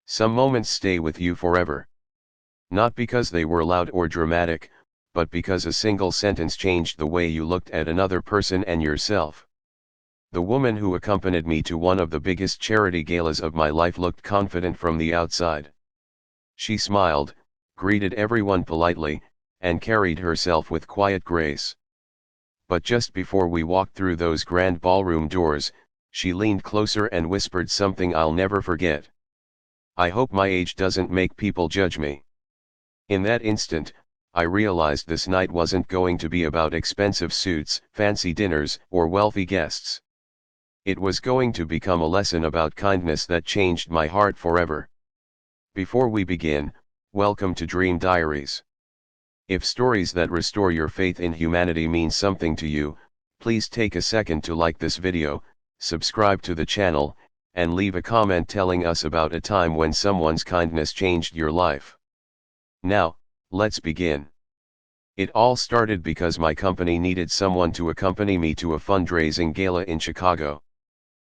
Some moments stay with you forever. Not because they were loud or dramatic, but because a single sentence changed the way you looked at another person and yourself. The woman who accompanied me to one of the biggest charity galas of my life looked confident from the outside. She smiled, greeted everyone politely, and carried herself with quiet grace. But just before we walked through those grand ballroom doors, she leaned closer and whispered something I'll never forget. "I hope my age doesn't make people judge me." In that instant, I realized this night wasn't going to be about expensive suits, fancy dinners, or wealthy guests. It was going to become a lesson about kindness that changed my heart forever. Before we begin, welcome to Dream Diaries. If stories that restore your faith in humanity mean something to you, please take a second to like this video, subscribe to the channel, and leave a comment telling us about a time when someone's kindness changed your life. Now, let's begin. It all started because my company needed someone to accompany me to a fundraising gala in Chicago.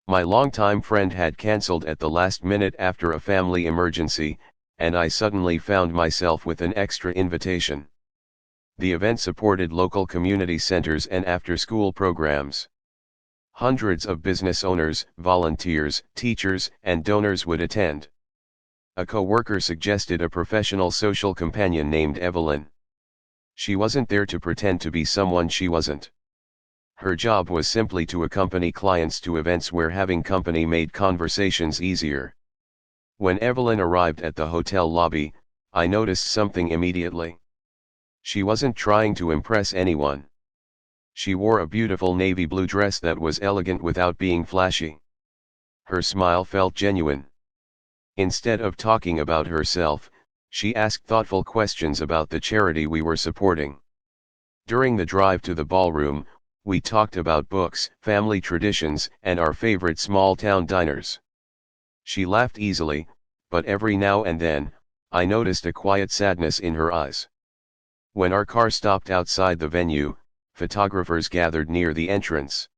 My longtime friend had canceled at the last minute after a family emergency, and I suddenly found myself with an extra invitation. The event supported local community centers and after-school programs. Hundreds of business owners, volunteers, teachers, and donors would attend. A co-worker suggested a professional social companion named Evelyn. She wasn't there to pretend to be someone she wasn't. Her job was simply to accompany clients to events where having company made conversations easier. When Evelyn arrived at the hotel lobby, I noticed something immediately. She wasn't trying to impress anyone. She wore a beautiful navy blue dress that was elegant without being flashy. Her smile felt genuine. Instead of talking about herself, she asked thoughtful questions about the charity we were supporting. During the drive to the ballroom, we talked about books, family traditions, and our favorite small-town diners. She laughed easily, but every now and then, I noticed a quiet sadness in her eyes. When our car stopped outside the venue, photographers gathered near the entrance.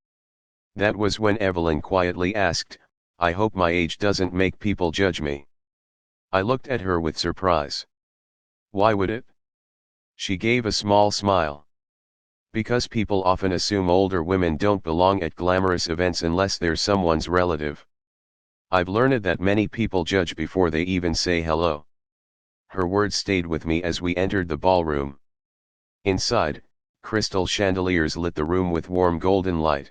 That was when Evelyn quietly asked, "I hope my age doesn't make people judge me." I looked at her with surprise. "Why would it?" She gave a small smile. "Because people often assume older women don't belong at glamorous events unless they're someone's relative. I've learned that many people judge before they even say hello." Her words stayed with me as we entered the ballroom. Inside, crystal chandeliers lit the room with warm golden light.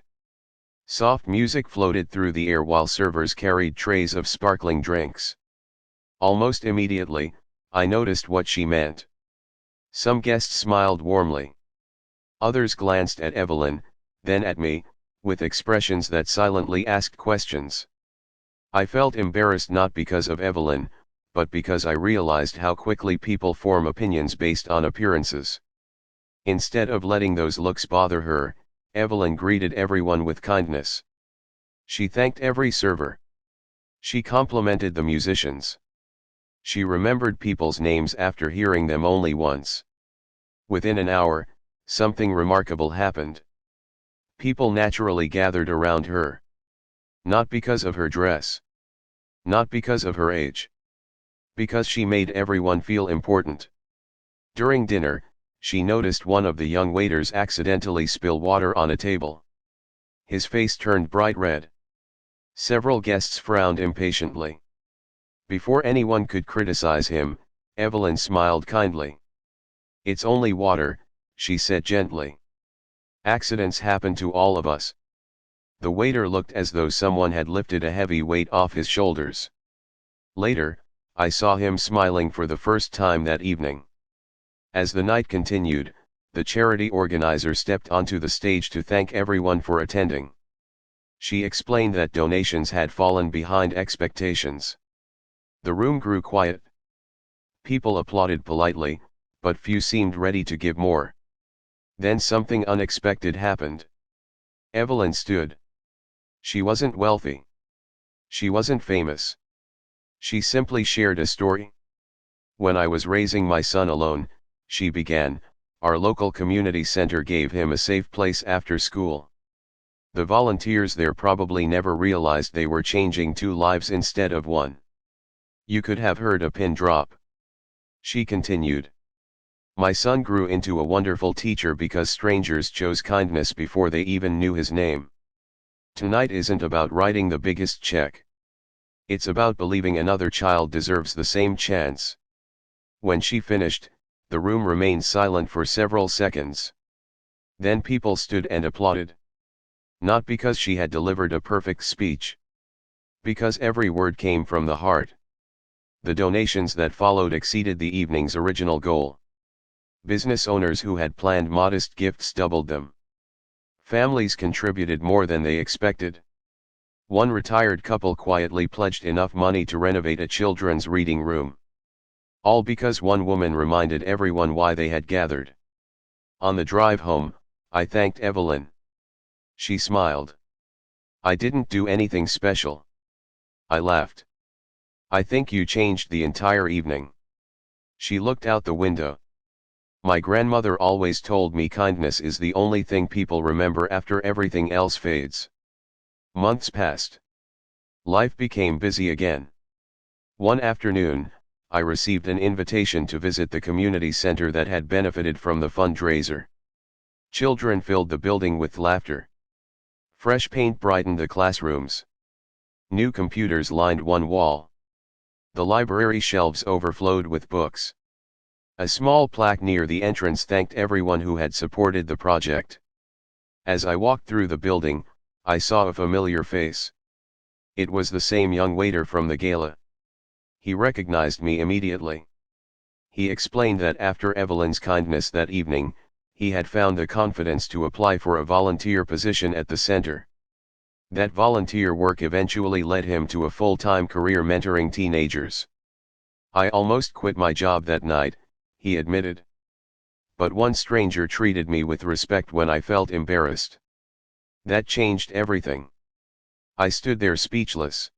Soft music floated through the air while servers carried trays of sparkling drinks. Almost immediately, I noticed what she meant. Some guests smiled warmly. Others glanced at Evelyn, then at me, with expressions that silently asked questions. I felt embarrassed not because of Evelyn, but because I realized how quickly people form opinions based on appearances. Instead of letting those looks bother her, Evelyn greeted everyone with kindness. She thanked every server. She complimented the musicians. She remembered people's names after hearing them only once. Within an hour, something remarkable happened. People naturally gathered around her. Not because of her dress. Not because of her age. Because she made everyone feel important. During dinner, she noticed one of the young waiters accidentally spill water on a table. His face turned bright red. Several guests frowned impatiently. Before anyone could criticize him, Evelyn smiled kindly. "It's only water," she said gently. "Accidents happen to all of us." The waiter looked as though someone had lifted a heavy weight off his shoulders. Later, I saw him smiling for the first time that evening. As the night continued, the charity organizer stepped onto the stage to thank everyone for attending. She explained that donations had fallen behind expectations. The room grew quiet. People applauded politely, but few seemed ready to give more. Then something unexpected happened. Evelyn stood. She wasn't wealthy. She wasn't famous. She simply shared a story. "When I was raising my son alone," she began, "our local community center gave him a safe place after school. The volunteers there probably never realized they were changing two lives instead of one. You could have heard a pin drop. She continued. My son grew into a wonderful teacher because strangers chose kindness before they even knew his name. Tonight isn't about writing the biggest check. It's about believing another child deserves the same chance. When she finished, the room remained silent for several seconds. Then people stood and applauded. Not because she had delivered a perfect speech. Because every word came from the heart. The donations that followed exceeded the evening's original goal. Business owners who had planned modest gifts doubled them. Families contributed more than they expected. One retired couple quietly pledged enough money to renovate a children's reading room. All because one woman reminded everyone why they had gathered. On the drive home, I thanked Evelyn. She smiled. I didn't do anything special. I laughed. I think you changed the entire evening. She looked out the window. My grandmother always told me kindness is the only thing people remember after everything else fades. Months passed. Life became busy again. One afternoon, I received an invitation to visit the community center that had benefited from the fundraiser. Children filled the building with laughter. Fresh paint brightened the classrooms. New computers lined one wall. The library shelves overflowed with books. A small plaque near the entrance thanked everyone who had supported the project. As I walked through the building, I saw a familiar face. It was the same young waiter from the gala. He recognized me immediately. He explained that after Evelyn's kindness that evening, he had found the confidence to apply for a volunteer position at the center. That volunteer work eventually led him to a full-time career mentoring teenagers. I almost quit my job that night, he admitted. But one stranger treated me with respect when I felt embarrassed. That changed everything. I stood there speechless.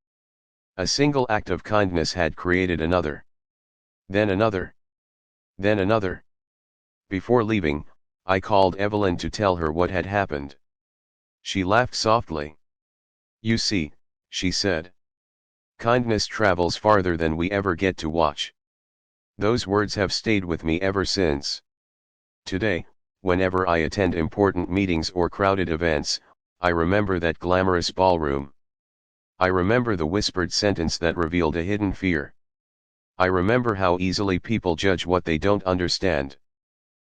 A single act of kindness had created another. Then another. Then another. Before leaving, I called Evelyn to tell her what had happened. She laughed softly. You see, she said. Kindness travels farther than we ever get to watch. Those words have stayed with me ever since. Today, whenever I attend important meetings or crowded events, I remember that glamorous ballroom. I remember the whispered sentence that revealed a hidden fear. I remember how easily people judge what they don't understand.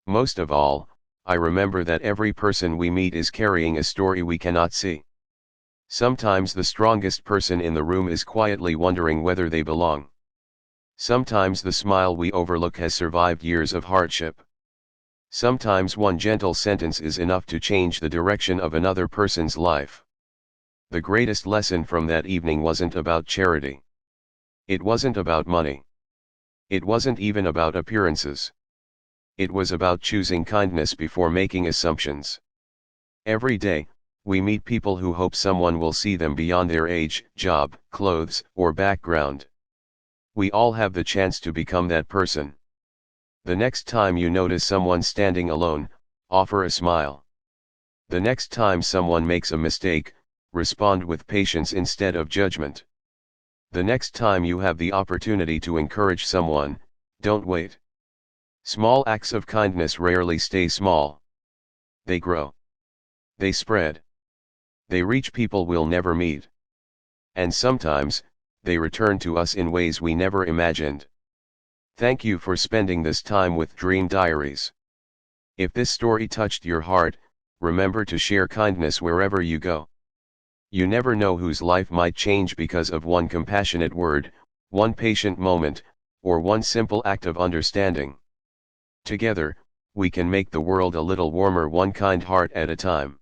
Most of all, I remember that every person we meet is carrying a story we cannot see. Sometimes the strongest person in the room is quietly wondering whether they belong. Sometimes the smile we overlook has survived years of hardship. Sometimes one gentle sentence is enough to change the direction of another person's life. The greatest lesson from that evening wasn't about charity. It wasn't about money. It wasn't even about appearances. It was about choosing kindness before making assumptions. Every day, we meet people who hope someone will see them beyond their age, job, clothes, or background. We all have the chance to become that person. The next time you notice someone standing alone, offer a smile. The next time someone makes a mistake, respond with patience instead of judgment. The next time you have the opportunity to encourage someone, don't wait. Small acts of kindness rarely stay small. They grow. They spread. They reach people we'll never meet. And sometimes, they return to us in ways we never imagined. Thank you for spending this time with Dream Diaries. If this story touched your heart, remember to share kindness wherever you go. You never know whose life might change because of one compassionate word, one patient moment, or one simple act of understanding. Together, we can make the world a little warmer, one kind heart at a time.